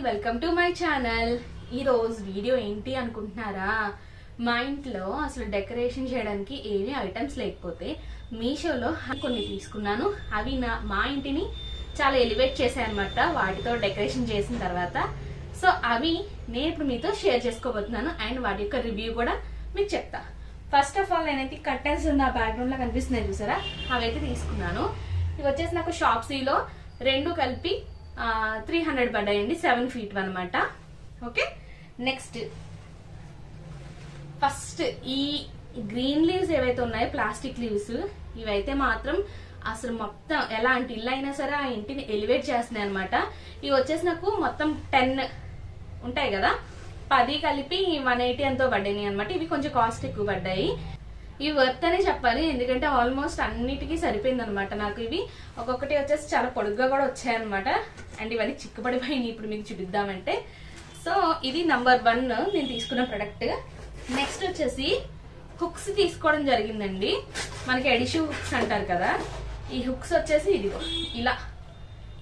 Welcome to my channel. ఈరోజు video ఏంటి అనుకుంటున్నారా? మా ఇంట్లో అసలు డెకరేషన్ చేయడానికి ఏమీ ఐటమ్స్ లేకపోతే మీషోలో కొన్ని తీసుకున్నాను. అవి మా ఇంటిని చాలా ఎలివేట్ చేశాయి అనమాట. వాటితో డెకరేషన్ చేసిన తర్వాత సో అవి నేను ఇప్పుడు మీతో షేర్ చేసుకోబోతున్నాను అండ్ వాటి యొక్క రివ్యూ కూడా మీకు చెప్తా. ఫస్ట్ ఆఫ్ ఆల్ నేనైతే కర్టన్స్ నా బ్యాక్గ్రౌండ్ లో కనిపిస్తున్నాయి చూసారా, అవైతే తీసుకున్నాను. ఇవి వచ్చేసి నాకు షాప్సీలో రెండు కలిపి 300 పడ్డాయండి. 7 feet అనమాట. ఓకే, నెక్స్ట్ ఫస్ట్ ఈ గ్రీన్ లీవ్స్ ఏవైతే ఉన్నాయో ప్లాస్టిక్ లీవ్స్, ఇవైతే మాత్రం అసలు మొత్తం ఎలాంటి ఇల్లు అయినా సరే ఆ ఇంటిని ఎలివేట్ చేస్తున్నాయి అనమాట. ఇవి వచ్చేసి నాకు మొత్తం 10 ఉంటాయి కదా, 10 కలిపి 180 ఎంతో పడ్డాయి అనమాట. ఇవి కొంచెం కాస్ట్ ఎక్కువ పడ్డాయి. ఇవి వర్త్ అనే చెప్పాలి, ఎందుకంటే ఆల్మోస్ట్ అన్నిటికీ సరిపోయింది అనమాట. నాకు ఇవి ఒక్కొక్కటి వచ్చేసి చాలా పొడుగ్గా కూడా వచ్చాయన్నమాట. అండ్ ఇవన్నీ చిక్కుపడిపోయినాయి ఇప్పుడు మీకు చూపిద్దామంటే. సో ఇది నంబర్ 1 నేను తీసుకున్న ప్రొడక్ట్. నెక్స్ట్ వచ్చేసి హుక్స్ తీసుకోవడం జరిగిందండి. మనకి ఎడిషు హుక్స్ అంటారు కదా, ఈ హుక్స్ వచ్చేసి ఇదిగో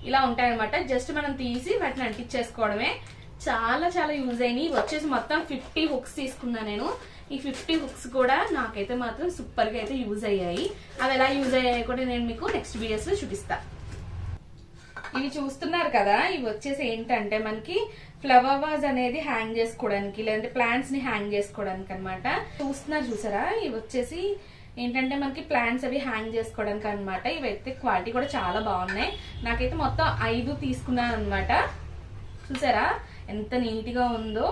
ఇలా ఉంటాయన్నమాట. జస్ట్ మనం తీసి వాటిని అంటించేసుకోవడమే. చాలా చాలా యూజ్ అయినాయి. వచ్చేసి మొత్తం 50 హుక్స్ తీసుకున్నా నేను. ఈ 50 హుక్స్ కూడా నాకైతే మాత్రం సూపర్ గా అయితే యూజ్ అయ్యాయి. అవి ఎలా యూజ్ అయ్యాయి కూడా నేను మీకు నెక్స్ట్ వీడియోస్ లో చూపిస్తా. ఇవి చూస్తున్నారు కదా, ఇవి వచ్చేసి ఏంటంటే మనకి ఫ్లవర్ వాజ్ అనేది హ్యాంగ్ చేసుకోవడానికి, లేదంటే ప్లాంట్స్ ని హ్యాంగ్ చేసుకోవడానికి అనమాట. చూస్తున్నారు చూసారా, ఇవి వచ్చేసి ఏంటంటే మనకి ప్లాంట్స్ అవి హ్యాంగ్ చేసుకోవడానికి అనమాట. ఇవైతే క్వాలిటీ కూడా చాలా బాగున్నాయి. నాకైతే మొత్తం 5 తీసుకున్నాను అనమాట. చూసారా ఎంత నీట్ గా ఉందో.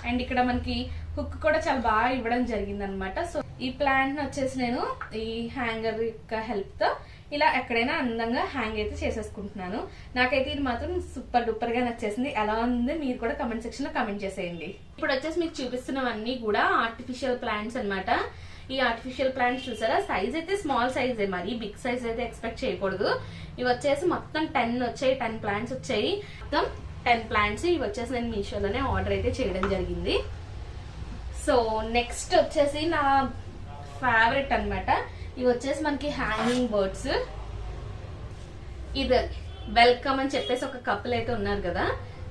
అండ్ ఇక్కడ మనకి హుక్ కూడా చాలా బాగా ఇవ్వడం జరిగింది అనమాట. సో ఈ ప్లాంట్ వచ్చేసి నేను ఈ హ్యాంగర్ యొక్క హెల్ప్ తో ఇలా ఎక్కడైనా అందంగా హ్యాంగ్ అయితే చేసేసుకుంటున్నాను. నాకైతే ఇది మాత్రం సూపర్ డూపర్ గా నచ్చేసింది. ఎలా ఉంది మీరు కూడా కమెంట్ సెక్షన్ లో కమెంట్ చేసేయండి. ఇప్పుడు వచ్చేసి మీకు చూపిస్తున్నవన్నీ కూడా ఆర్టిఫిషియల్ ప్లాంట్స్ అనమాట. ఈ ఆర్టిఫిషియల్ ప్లాంట్స్ చూసారా, సైజ్ అయితే స్మాల్ సైజే, మరి బిగ్ సైజ్ అయితే ఎక్స్పెక్ట్ చేయకూడదు. ఇవి వచ్చేసి మొత్తం 10 వచ్చాయి, 10 ప్లాంట్స్ వచ్చాయి. మొత్తం 10 ప్లాంట్స్. ఇవి వచ్చేసి నేను మీషోలోనే ఆర్డర్ అయితే చేయడం జరిగింది. సో నెక్స్ట్ వచ్చేసి నా ఫేవరెట్ అనమాట. ఇవి వచ్చేసి మనకి హ్యాంగింగ్ బర్డ్స్. ఇది వెల్కమ్ అని చెప్పేసి ఒక కపుల్ అయితే ఉన్నారు కదా,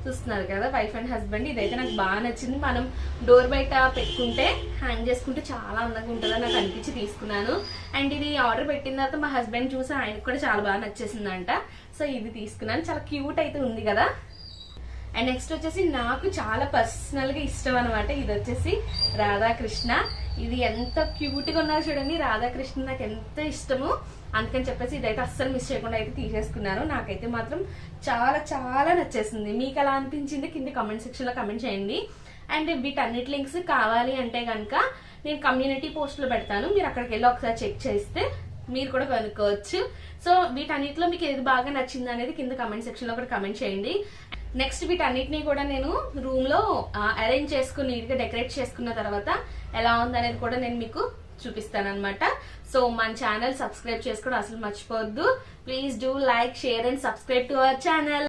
చూస్తున్నారు కదా, వైఫ్ అండ్ హస్బెండ్. ఇదైతే నాకు బాగా నచ్చింది. మనం డోర్ బయట పెట్టుకుంటే హ్యాంగ్ చేసుకుంటే చాలా అందంగా ఉంటుందని నాకు అనిపించి తీసుకున్నాను. అండ్ ఇది ఆర్డర్ పెట్టిన తర్వాత మా హస్బెండ్ చూసి ఆయనకు కూడా చాలా బాగా నచ్చేసిందంట. సో ఇది తీసుకున్నాను. చాలా క్యూట్ అయితే ఉంది కదా. అండ్ నెక్స్ట్ వచ్చేసి నాకు చాలా పర్సనల్ గా ఇష్టం అనమాట. ఇది వచ్చేసి రాధాకృష్ణ. ఇది ఎంత క్యూట్ గా ఉన్నారు చూడండి. రాధాకృష్ణ నాకు ఎంత ఇష్టము, అందుకని చెప్పేసి ఇదైతే అస్సలు మిస్ చేయకుండా అయితే తీసేసుకున్నాను. నాకైతే మాత్రం చాలా చాలా నచ్చేసింది. మీకు ఎలా అనిపించింది కింద కమెంట్ సెక్షన్ లో కమెంట్ చేయండి. అండ్ వీటన్నిటి లింక్స్ కావాలి అంటే కనుక నేను కమ్యూనిటీ పోస్ట్ లో పెడతాను. మీరు అక్కడికి వెళ్ళి ఒకసారి చెక్ చేస్తే మీరు కూడా కనుక్కోవచ్చు. సో వీటన్నిటిలో మీకు ఏది బాగా నచ్చింది అనేది కింద కమెంట్ సెక్షన్ లో కూడా కమెంట్ చేయండి. నెక్స్ట్ వీటన్నిటిని కూడా నేను రూమ్ లో అరేంజ్ చేసుకుని నీట్ గా డెకరేట్ చేసుకున్న తర్వాత ఎలా ఉంది అనేది కూడా నేను మీకు చూపిస్తాను అనమాట. సో మన ఛానల్ సబ్స్క్రైబ్ చేసుకోవడం అసలు మర్చిపోవద్దు. Please do like, share and subscribe to our channel.